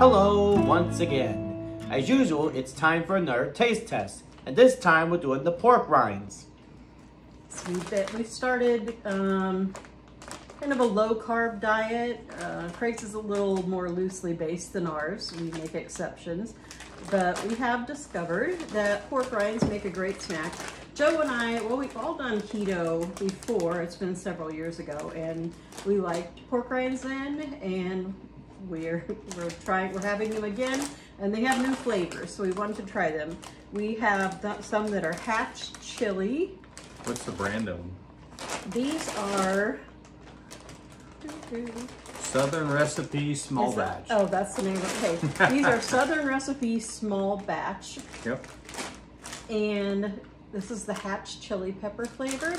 Hello once again. As usual, it's time for another taste test. And this time we're doing the pork rinds. We started kind of a low-carb diet. Craig's is a little more loosely based than ours. We make exceptions. But we have discovered that pork rinds make a great snack. Joe and I, well, we've all done keto before. It's been several years ago. And we liked pork rinds then. And we're having them again. And they have new flavors. So we wanted to try them. We have some that are hatch chili. What's the brand of them? These are Southern Recipe Small Batch. Oh, that's the name of it. Okay. These are Southern Recipe Small Batch. Yep. And this is the hatch chili pepper flavored.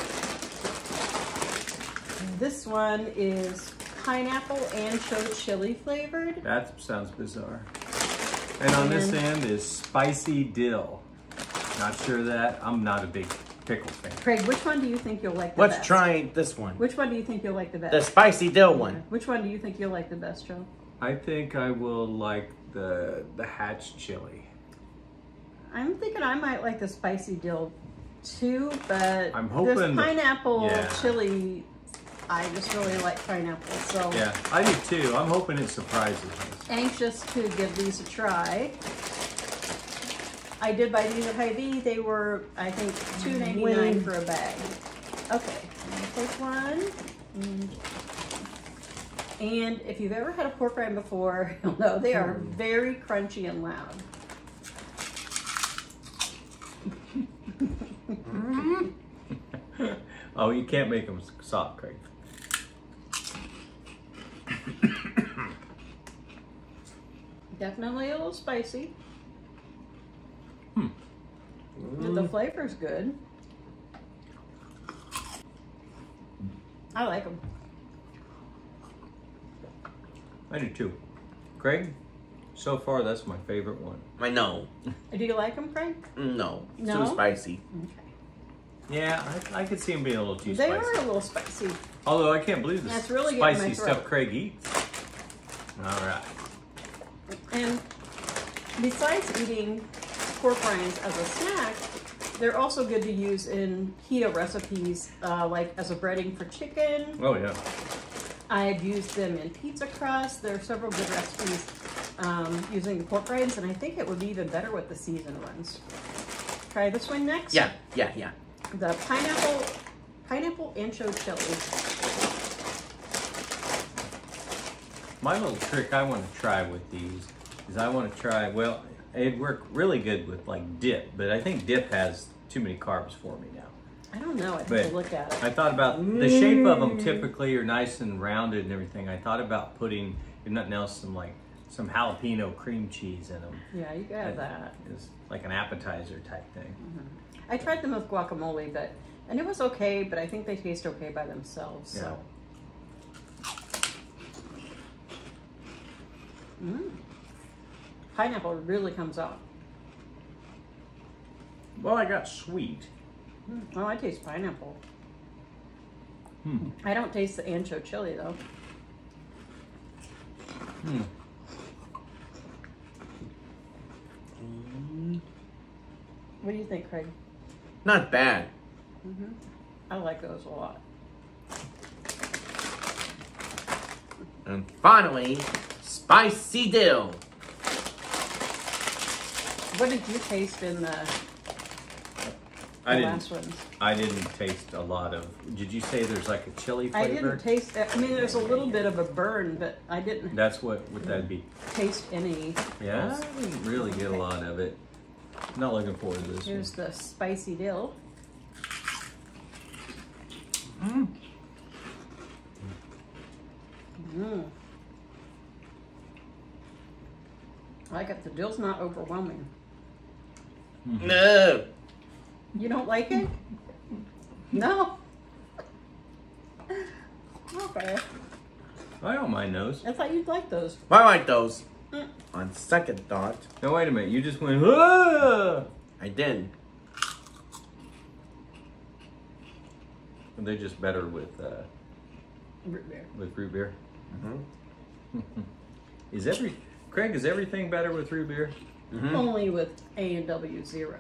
This one is pineapple ancho chili flavored. That sounds bizarre. And on this end is spicy dill. Not sure that. I'm not a big pickle fan. Craig, which one do you think you'll like the best? Let's try this one. Which one do you think you'll like the best? The spicy dill one. Which one do you think you'll like the best, Joe? I think I will like the hatch chili. I'm thinking I might like the spicy dill too, but I'm hoping this pineapple chili, I just really like pineapple. So yeah, I do too. I'm hoping it surprises us. Anxious to give these a try. I did buy these at Hy-Vee. They were, I think, $2.99 for a bag. Okay, I'm gonna take one. And if you've ever had a pork rind before, you'll know they are very crunchy and loud. Oh, you can't make them soft, Craig. Definitely a little spicy. But the flavor's good. I like them. I do too. Craig, so far that's my favorite one. I know. Do you like them, Craig? No. No? Too spicy. Okay. Yeah, I could see them being a little too They spicy. are a little spicy. Although I can't believe the That's really getting spicy my throat. stuff Craig eats. All right. And besides eating pork rinds as a snack, they're also good to use in keto recipes, like as a breading for chicken. Oh yeah. I've used them in pizza crust. There are several good recipes using the pork rinds, and I think it would be even better with the seasoned ones. Try this one next. Yeah. The pineapple ancho chili. My little trick I want to try with these is I want to try, well, it'd work really good with like dip, but I think dip has too many carbs for me now. I don't know. I have But to look at it. I thought about the shape of them typically are nice and rounded and everything. I thought about putting, if nothing else, some jalapeno cream cheese in them. Yeah, you can have that. It's like an appetizer type thing. I tried them with guacamole, and it was okay, but I think they taste okay by themselves. So. Pineapple really comes out. Well, I got sweet. Oh, I taste pineapple. I don't taste the ancho chili though. What do you think, Craig? Not bad. I like those a lot. And finally, spicy dill. What did you taste in the last ones? I didn't taste a lot of. Did you say there's like a chili flavor? I didn't taste. I mean, there's a little bit of a burn, but I didn't. That's what would that be? Taste any. Yeah, I didn't really get a lot of it. Not looking forward to this Here's the spicy dill. I like it. The dill's not overwhelming. No. You don't like it? No. Okay. I don't mind those. I thought you'd like those. I like those. On second thought, No, wait a minute. You just went, ah! I did. They're just better with Root beer. root beer. Mm-hmm. Is every Craig, is everything better with root beer? Only with A&W Zero.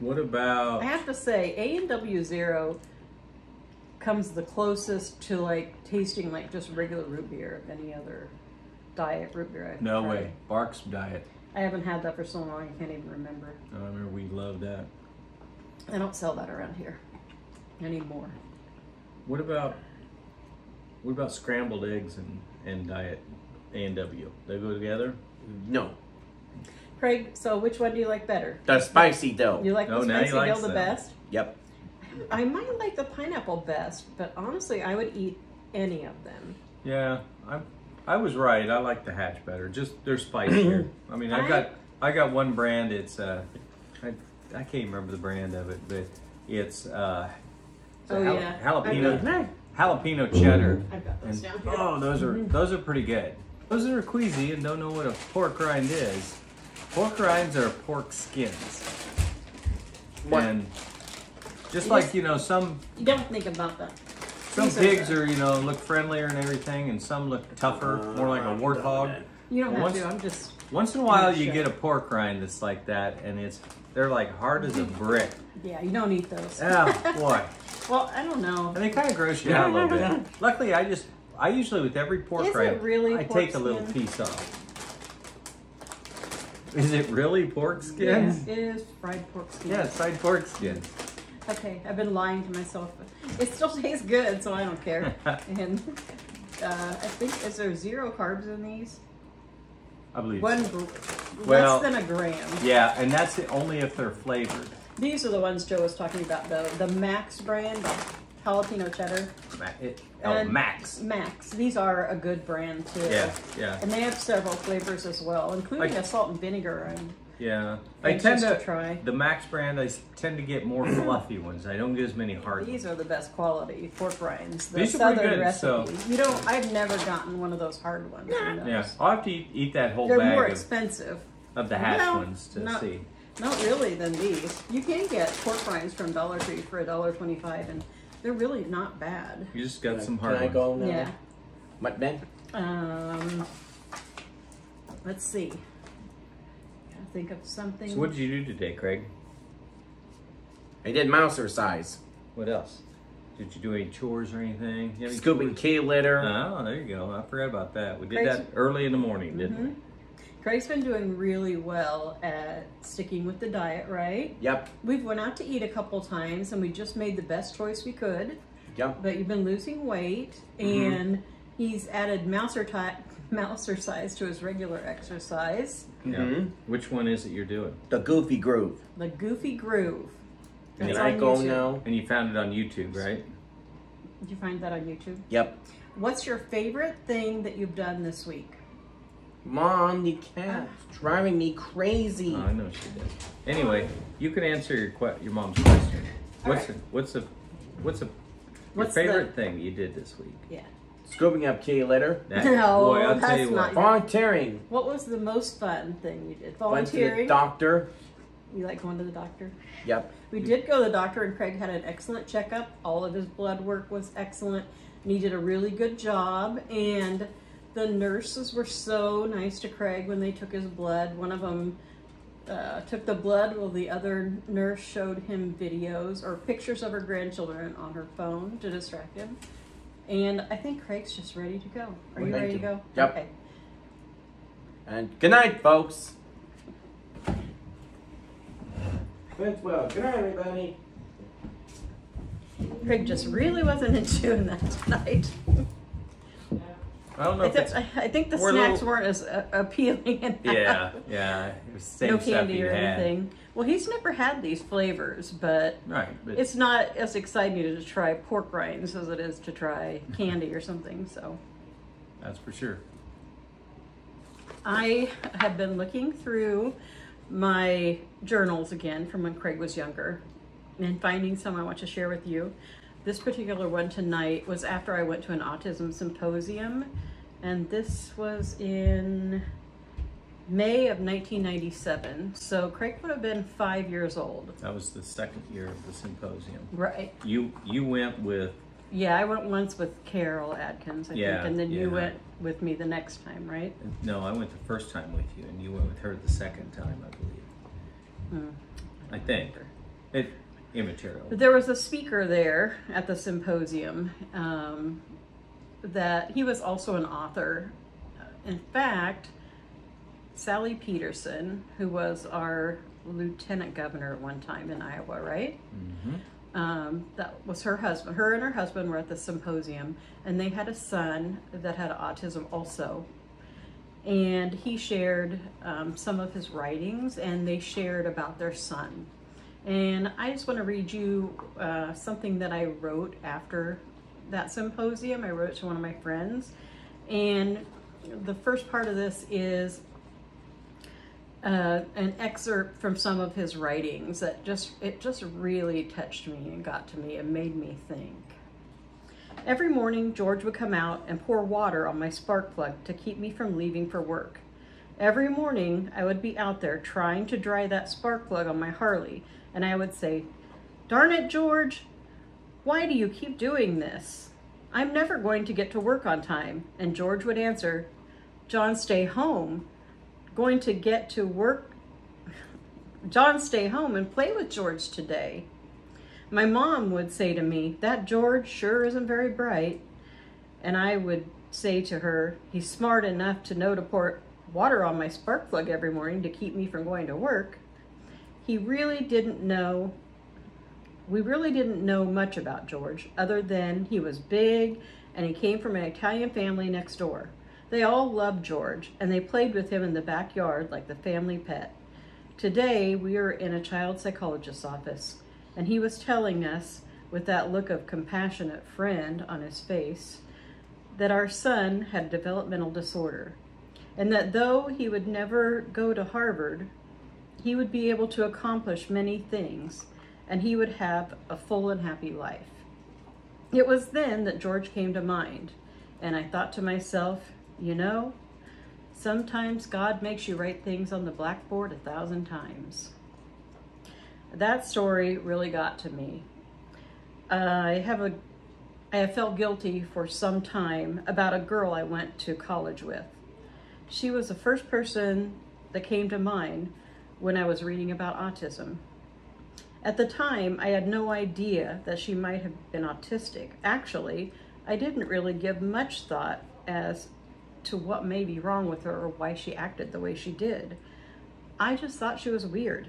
What about? I have to say, A&W Zero comes the closest to like tasting like just regular root beer of any other diet root beer I've No tried. way. Barks Diet. I haven't had that for so long I can't even remember. I remember we loved that. I don't sell that around here anymore. What about scrambled eggs and diet A&W? They go together? No. Craig, so which one do you like better? The spicy dough. You like Oh, the now he spicy likes dill the them. best? Yep. I might like the pineapple best, but honestly, I would eat any of them. Yeah, I was right. I like the Hatch better. Just they're spicier. I mean, I got one brand. It's I can't remember the brand of it, but it's jalapeno cheddar. I've got those down here. Oh, those are pretty good. Those are queasy and don't know what a pork rind is. Pork rinds are pork skins. What? And just You like, just- you know, some You don't think about that. some These pigs the- are, you know, look friendlier and everything, and some look tougher, more like a warthog. You don't have Once- to. I'm just. Once in a while, you Sure. get a pork rind that's like that, and they're like hard as a brick. Yeah, you don't eat those. Oh boy, Well, I don't know. and they kind of gross you out a little bit. Luckily, I usually with every pork Is it rind, really I pork take a little skin? piece off. Is it really pork skins? Yeah, it is fried pork skin. Yeah, it's fried pork skins. Okay, I've been lying to myself. It still tastes good, so I don't care. And I think, is there 0 carbs in these? I believe. One, so. Well- less than a gram. Yeah, and that's only if they're flavored. These are the ones Joe was talking about, though. The Max brand, jalapeno cheddar. And Max. Max. These are a good brand, too. Yeah, yeah, And they have several flavors as well, including Like- a salt and vinegar. yeah. Anxious to try. The Max brand. I tend to get more fluffy ones. I don't get as many hard ones. These are the best quality pork rinds. The These are pretty Southern good, recipe. so- You don't. I've never gotten one of those hard ones. in those. Yeah, I'll have to eat that whole They're more bag expensive. of the Hatch Well, ones to not- see. Not really than these. You can get pork rinds from Dollar Tree for $1.25, and they're really not bad. You just got some Can hard I ones. go now? Yeah. What, Ben? Let's see. Gotta think of something. So what did you do today, Craig? I did mouser size. What else? Did you do any chores or anything? You have any Scooping chores? key litter. Oh, there you go. I forgot about that. We did Craig's- that early in the morning, didn't we? Craig's been doing really well at sticking with the diet, right? Yep. We've went out to eat a couple times, and we just made the best choice we could. Yep. But you've been losing weight, and he's added mouser size to his regular exercise. Yeah. Which one is it you're doing? The Goofy Groove. The Goofy Groove. And That's Can I on go YouTube. now? And you found it on YouTube, right? Did you find that on YouTube? Yep. What's your favorite thing that you've done this week? Mom, the cat's driving me crazy. Oh, I know she did. Anyway, you can answer your mom's question. What's Alright. your What's favorite thing you did this week? Yeah. Scooping up kitty litter. That, No, boy, I'll tell that's you not what. Volunteering. What was the most fun thing you did? Went to the Volunteering? doctor. You like going to the doctor? Yep. We did go to the doctor, and Craig had an excellent checkup. All of his blood work was excellent, and he did a really good job. And the nurses were so nice to Craig when they took his blood. One of them took the blood while the other nurse showed him videos or pictures of her grandchildren on her phone to distract him. And I think Craig's just ready to go. Are Well, you thank ready you. to go? Yep. Okay. And good night, folks. Good night, everybody. Craig just really wasn't into doing that tonight. I don't know if it's... I think the We're a snacks little- weren't as appealing. In Yeah, yeah. It was the same No stuff candy you or had. anything. Well, he's never had these flavors, but Right, but it's not as exciting to try pork rinds as it is to try candy or something. So that's for sure. I have been looking through my journals again from when Craig was younger and finding some I want to share with you. This particular one tonight was after I went to an autism symposium, and this was in May of 1997. So Craig would have been 5 years old. That was the second year of the symposium. Right. You went with Yeah, I went once with Carol Adkins, I Yeah, think, and then you yeah. went with me the next time, right? No, I went the first time with you, and you went with her the second time, I believe. I think. It immaterial. But there was a speaker there at the symposium that he was also an author. In fact, Sally Peterson, who was our lieutenant governor at one time in Iowa, right? That was her husband. Her and her husband were at the symposium, and they had a son that had autism also. And he shared some of his writings, and they shared about their son. And I just want to read you something that I wrote after that symposium. I wrote it to one of my friends. And the first part of this is an excerpt from some of his writings that just really touched me and got to me and made me think. Every morning, George would come out and pour water on my spark plug to keep me from leaving for work. Every morning, I would be out there trying to dry that spark plug on my Harley, and I would say, "Darn it, George, why do you keep doing this? I'm never going to get to work on time." And George would answer, "John, stay home. Going to get to work. John, stay home and play with George today." My mom would say to me, "That George sure isn't very bright." And I would say to her, "He's smart enough to know to pour water on my spark plug every morning to keep me from going to work." We really didn't know much about George, other than he was big and he came from an Italian family next door. They all loved George, and they played with him in the backyard like the family pet. Today, we were in a child psychologist's office, and he was telling us, with that look of compassionate friend on his face, that our son had a developmental disorder, and that though he would never go to Harvard, he would be able to accomplish many things, and he would have a full and happy life. It was then that George came to mind, and I thought to myself, you know, sometimes God makes you write things on the blackboard 1,000 times. That story really got to me. I have felt guilty for some time about a girl I went to college with. She was the first person that came to mind when I was reading about autism. At the time, I had no idea that she might have been autistic. Actually, I didn't really give much thought as to what may be wrong with her or why she acted the way she did. I just thought she was weird.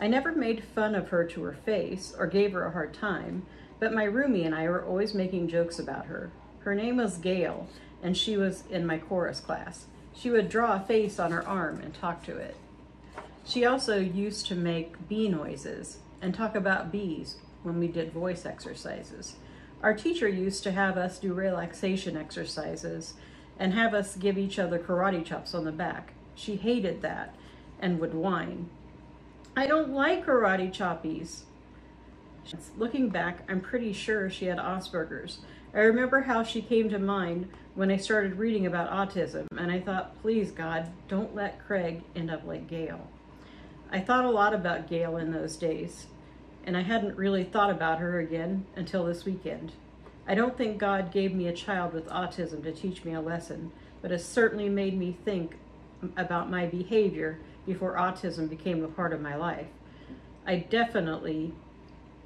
I never made fun of her to her face or gave her a hard time, but my roomie and I were always making jokes about her. Her name was Gail, and she was in my chorus class. She would draw a face on her arm and talk to it. She also used to make bee noises and talk about bees when we did voice exercises. Our teacher used to have us do relaxation exercises and have us give each other karate chops on the back. She hated that and would whine, "I don't like karate choppies." Looking back, I'm pretty sure she had Asperger's. I remember how she came to mind when I started reading about autism, and I thought, please God, don't let Craig end up like Gail. I thought a lot about Gail in those days, and I hadn't really thought about her again until this weekend. I don't think God gave me a child with autism to teach me a lesson, but it certainly made me think about my behavior before autism became a part of my life. I definitely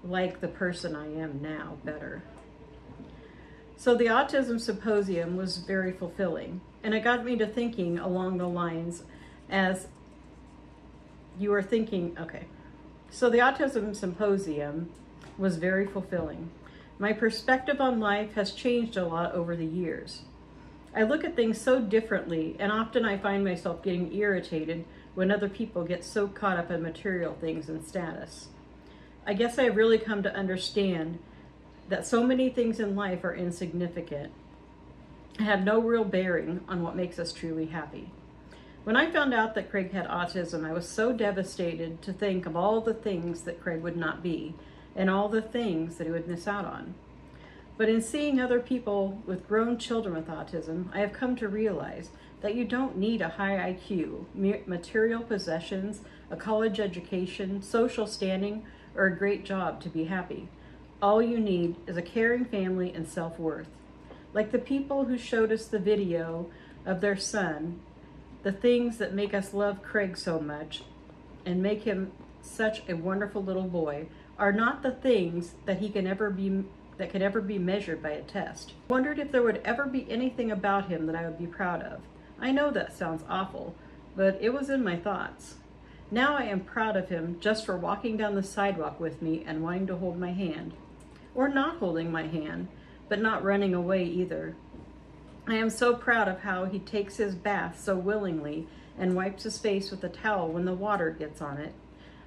like the person I am now better. So the Autism Symposium was very fulfilling, and it got me to thinking along the lines as you were thinking, okay. So the Autism Symposium was very fulfilling. My perspective on life has changed a lot over the years. I look at things so differently, and often I find myself getting irritated when other people get so caught up in material things and status. I guess I've really come to understand that so many things in life are insignificant and have no real bearing on what makes us truly happy. When I found out that Craig had autism, I was so devastated to think of all the things that Craig would not be and all the things that he would miss out on. But in seeing other people with grown children with autism, I have come to realize that you don't need a high IQ, material possessions, a college education, social standing, or a great job to be happy. All you need is a caring family and self-worth. Like the people who showed us the video of their son, the things that make us love Craig so much and make him such a wonderful little boy are not the things that can ever be measured by a test. I wondered if there would ever be anything about him that I would be proud of. I know that sounds awful, but it was in my thoughts. Now I am proud of him just for walking down the sidewalk with me and wanting to hold my hand. Or not holding my hand, but not running away either. I am so proud of how he takes his bath so willingly and wipes his face with a towel when the water gets on it.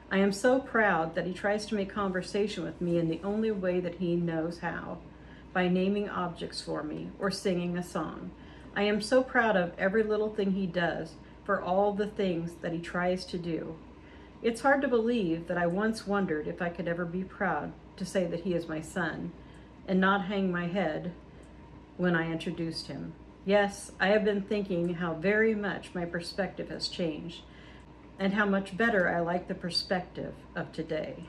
I am so proud that he tries to make conversation with me in the only way that he knows how, by naming objects for me or singing a song. I am so proud of every little thing he does, for all the things that he tries to do. It's hard to believe that I once wondered if I could ever be proud to say that he is my son, and not hang my head when I introduced him. Yes, I have been thinking how very much my perspective has changed, and how much better I like the perspective of today.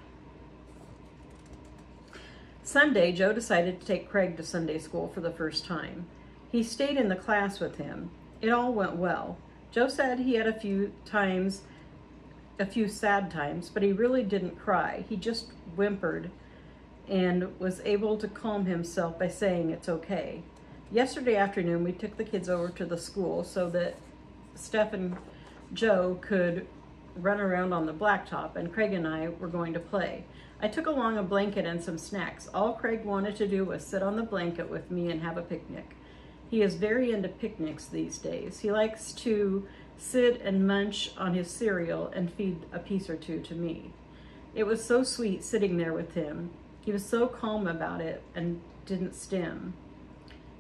Sunday, Joe decided to take Craig to Sunday school for the first time. He stayed in the class with him. It all went well. Joe said he had a few sad times, but he really didn't cry. He just whimpered and was able to calm himself by saying it's okay. Yesterday afternoon, we took the kids over to the school so that Steph and Joe could run around on the blacktop, and Craig and I were going to play. I took along a blanket and some snacks. All Craig wanted to do was sit on the blanket with me and have a picnic. He is very into picnics these days. He likes to sit and munch on his cereal and feed a piece or two to me. It was so sweet sitting there with him. He was so calm about it and didn't stim.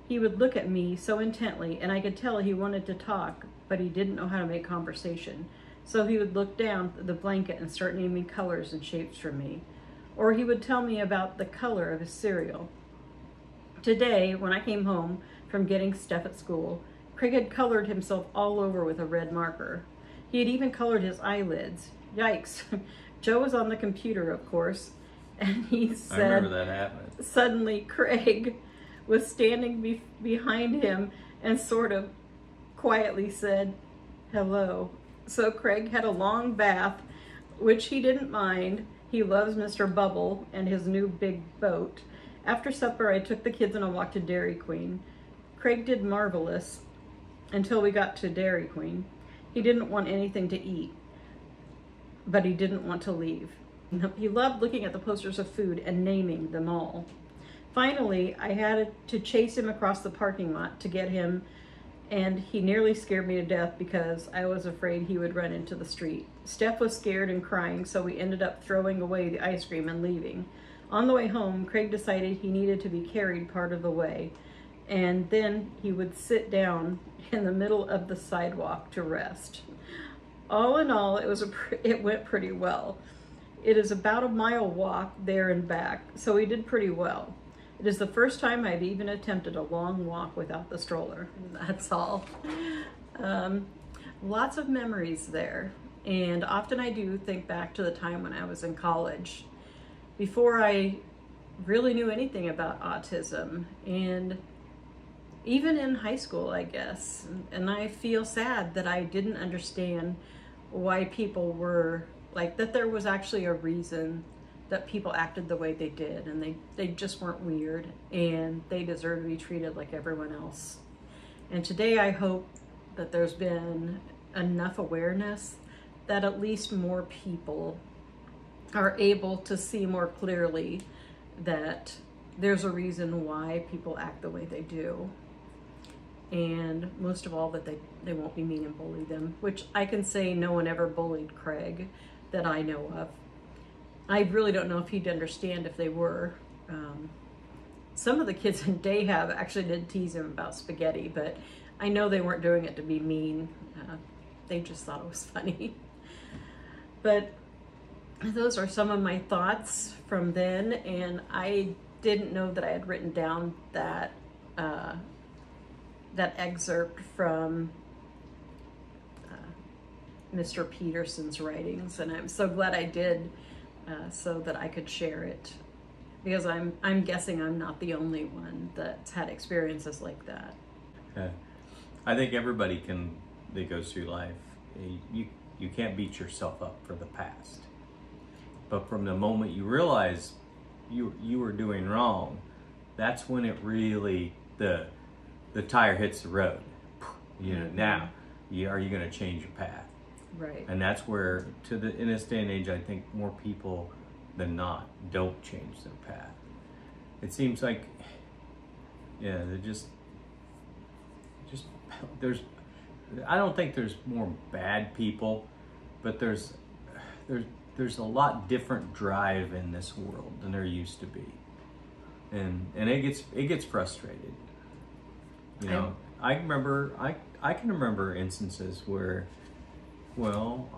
He would look at me so intently, and I could tell he wanted to talk, but he didn't know how to make conversation. So he would look down the blanket and start naming colors and shapes for me. Or he would tell me about the color of his cereal. Today, when I came home from getting Steph at school, Craig had colored himself all over with a red marker. He had even colored his eyelids. Yikes. Joe was on the computer, of course, and he said, I remember that happening. Suddenly Craig was standing behind him and sort of quietly said, hello. So Craig had a long bath, which he didn't mind. He loves Mr. Bubble and his new big boat. After supper, I took the kids on a walk to Dairy Queen. Craig did marvelous until we got to Dairy Queen. He didn't want anything to eat, but he didn't want to leave. He loved looking at the posters of food and naming them all. Finally, I had to chase him across the parking lot to get him, and he nearly scared me to death because I was afraid he would run into the street. Steph was scared and crying, so we ended up throwing away the ice cream and leaving. On the way home, Craig decided he needed to be carried part of the way, and then he would sit down in the middle of the sidewalk to rest. All in all, it went pretty well. It is about a mile walk there and back, so we did pretty well. It is the first time I've even attempted a long walk without the stroller. That's all. Lots of memories there, and often I do think back to the time when I was in college, before I really knew anything about autism, and even in high school, I guess. And I feel sad that I didn't understand why people were like, that there was actually a reason that people acted the way they did, and they just weren't weird, and they deserve to be treated like everyone else. And today I hope that there's been enough awareness that at least more people are able to see more clearly that there's a reason why people act the way they do. And most of all, that they won't be mean and bully them, which I can say no one ever bullied Craig that I know of. I really don't know if he'd understand if they were. Some of the kids in Dayhab actually did tease him about spaghetti, but I know they weren't doing it to be mean. They just thought it was funny. But those are some of my thoughts from then, and I didn't know that I had written down that that excerpt from Mr. Peterson's writings, and I'm so glad I did, so that I could share it because I'm guessing I'm not the only one that's had experiences like that. I think everybody that goes through life, you can't beat yourself up for the past. But from the moment you realize you were doing wrong, that's when it really, the tire hits the road. You know, now, are you going to change your path? Right. And that's where, in this day and age, I think more people than not don't change their path. It seems like, yeah, they're just there's, I don't think there's more bad people, but there's a lot different drive in this world than there used to be, and it gets frustrated. You know, I can remember instances where, well,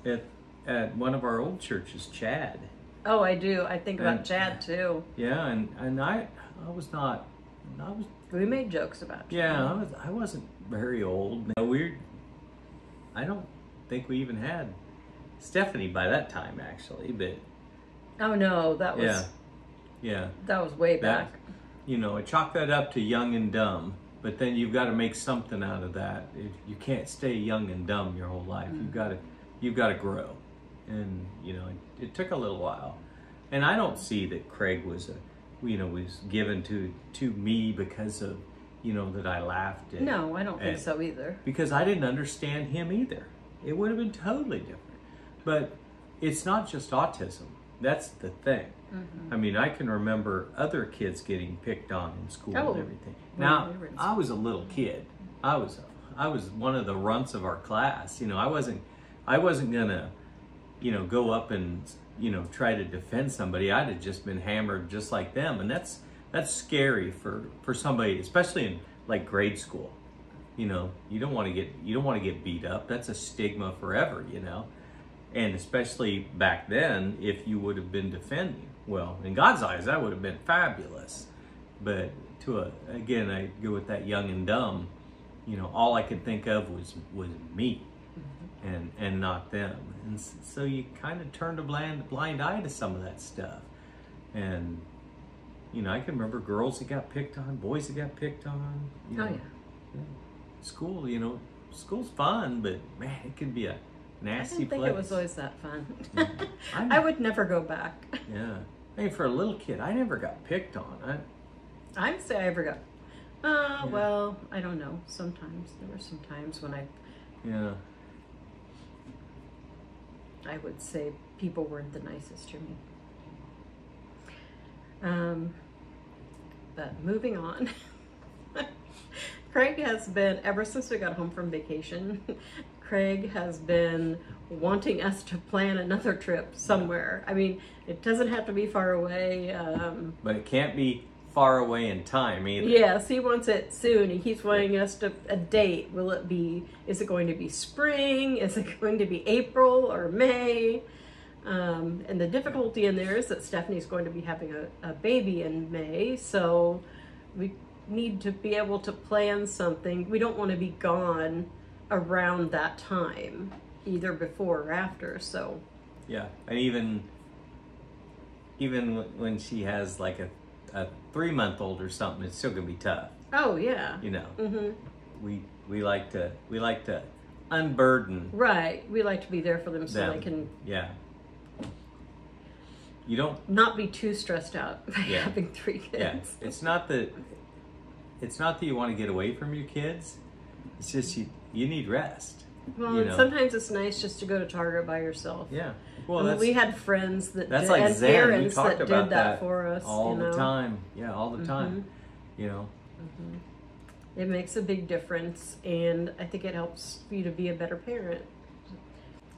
at one of our old churches, Chad. Oh, I do. I think about Chad too. Yeah, and I was. We made jokes about Chad. Yeah, I wasn't very old. No, I don't think we even had Stephanie by that time, actually. But oh no, that was that was way back. You know, I chalk that up to young and dumb. But then you've got to make something out of that. You can't stay young and dumb your whole life. You've got to grow, and you know it took a little while. And I don't see that Craig was given to me because of that I laughed at. No, I don't think so either. Because I didn't understand him either. It would have been totally different. But it's not just autism. That's the thing. Mm-hmm. I mean, I can remember other kids getting picked on in school and everything. Now, I was a little kid. I was one of the runts of our class. You know, I wasn't gonna, go up and try to defend somebody. I'd have just been hammered just like them, and that's scary for somebody, especially in like grade school. You don't want to get beat up. That's a stigma forever. And especially back then, if you would have been defending, well, in God's eyes, that would have been fabulous. But again, I go with that young and dumb. All I could think of was me, and not them. And so you kind of turned a blind eye to some of that stuff. And I can remember girls that got picked on, boys that got picked on. Oh yeah. School, school's fun, but man, it can be a nasty place. I didn't think it was always that fun. I would never go back. Yeah. I mean, for a little kid, I never got picked on. I'd say I ever got. Well, I don't know. Sometimes there were some times when I would say people weren't the nicest to me. But moving on. Craig has been, ever since we got home from vacation, Craig has been wanting us to plan another trip somewhere. I mean, it doesn't have to be far away. But it can't be far away in time either. Yes, he wants it soon. He keeps wanting us to a date. Is it going to be spring? Is it going to be April or May? And the difficulty in there is that Stephanie's going to be having a baby in May, so we need to be able to plan something. We don't want to be gone around that time, either before or after. So yeah, and even when she has like a 3-month-old or something, it's still gonna be tough. Oh yeah. Mm-hmm. We like to unburden. Right. We like to be there for them so they can You don't not be too stressed out by having 3 kids. Yeah. It's not that you want to get away from your kids. It's just you need rest. Well, sometimes it's nice just to go to Target by yourself. Yeah. Well, we had friends that that's did, like and Zen. parents that did that for us all the time. Yeah, all the time. It makes a big difference, and I think it helps you to be a better parent.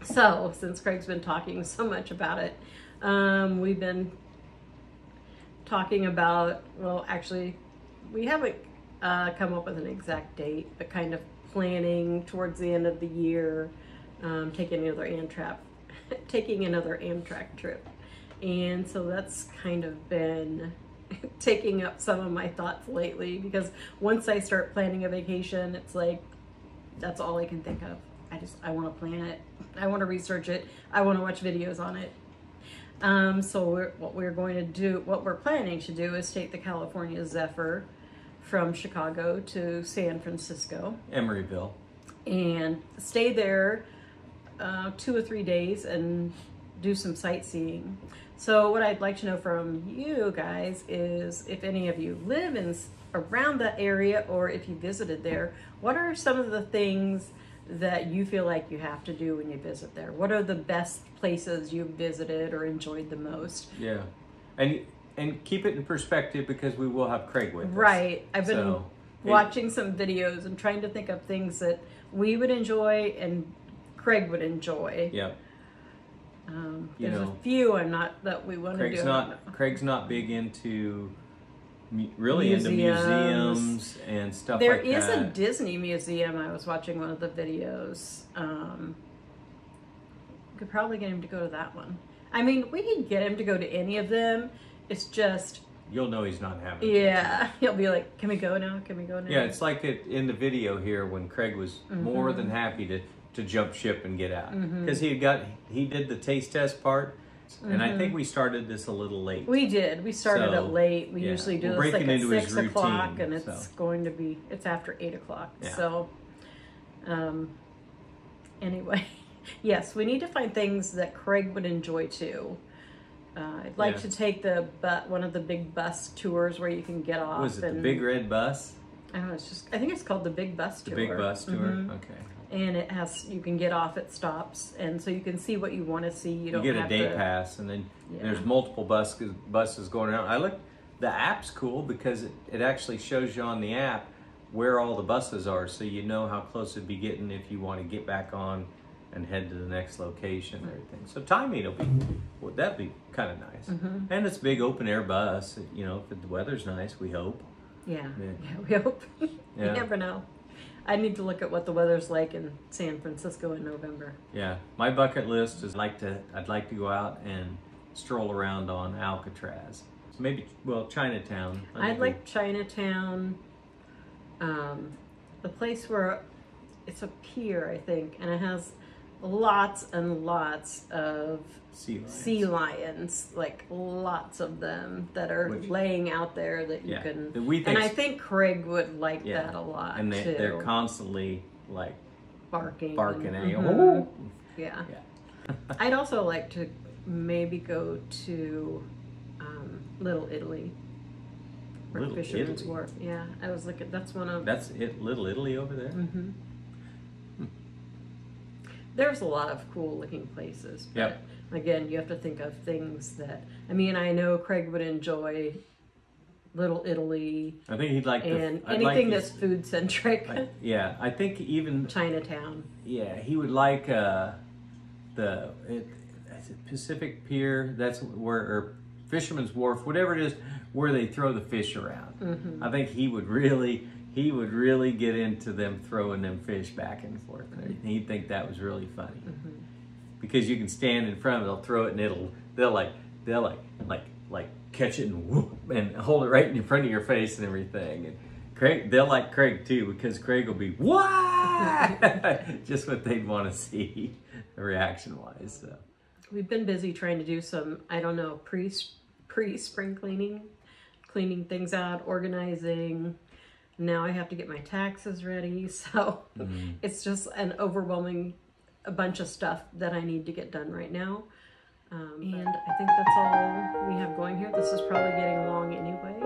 So, since Craig's been talking so much about it, we've been talking about, well, actually, we haven't come up with an exact date, but kind of planning towards the end of the year, taking another Amtrak trip. And so that's kind of been taking up some of my thoughts lately, because once I start planning a vacation, it's like, that's all I can think of. I want to plan it. I want to research it. I want to watch videos on it. So what we're planning to do is take the California Zephyr from Chicago to San Francisco. Emeryville. And stay there 2 or 3 days and do some sightseeing. So what I'd like to know from you guys is if any of you live around that area or if you visited there, what are some of the things that you feel like you have to do when you visit there? What are the best places you've visited or enjoyed the most? Yeah. And keep it in perspective because we will have Craig with us. I've been watching some videos and trying to think of things that we would enjoy and Craig would enjoy. Yeah. There's a few that we want to do. Craig's not big into into museums and stuff like that. There is a Disney museum. I was watching one of the videos. Could probably get him to go to that one. I mean, we could get him to go to any of them. It's just... You'll know he's not having it. He'll be like, can we go now? Can we go now? Yeah, it's like in the video here when Craig was more than happy to jump ship and get out. Because he did the taste test part. And I think we started this a little late. We did. We started it late. We usually do this like at 6 o'clock, and it's after 8 o'clock. Yeah. So, anyway, yes, we need to find things that Craig would enjoy too. I'd like to take one of the big bus tours where you can get off. Was it the big red bus? I don't know. I think it's called the big bus tour. The big bus tour. Okay. And you can get off at stops, and so you can see what you want to see. You don't get have a day pass, and then there's multiple buses going around. The app's cool because it actually shows you on the app where all the buses are, so you know how close it'd be getting if you want to get back on and head to the next location and everything. So timing that'd be kind of nice. And it's a big open air bus. If the weather's nice, we hope. Yeah, we hope. You never know. I need to look at what the weather's like in San Francisco in November. Yeah, my bucket list is I'd like to go out and stroll around on Alcatraz. Maybe Chinatown. I'd like Chinatown. The place where it's a pier, I think, and it has lots and lots of sea lions, like lots of them that are laying out there that you can. And I think Craig would like that a lot. And they're constantly like barking. Yeah. I'd also like to maybe go to Little Italy. Little Fisherman's Italy. Wharf. Yeah, I was looking. That's one of. That's it. Little Italy over there. There's a lot of cool looking places. But again, you have to think of things that, I know Craig would enjoy Little Italy. I think he'd like anything that's food centric. I think even Chinatown. Yeah, he would like the Pacific Pier. That's or Fisherman's Wharf, whatever it is, where they throw the fish around. I think he would really get into them throwing them fish back and forth. He'd think that was really funny because you can stand in front of it, they'll throw it, and they'll catch it and whoop and hold it right in front of your face and everything. And Craig, they'll like Craig too because Craig will be what just what they'd want to see reaction wise. So we've been busy trying to do some pre-spring cleaning things out, organizing. Now I have to get my taxes ready, so it's just a bunch of stuff that I need to get done right now. And I think that's all we have going here. This is probably getting long anyway.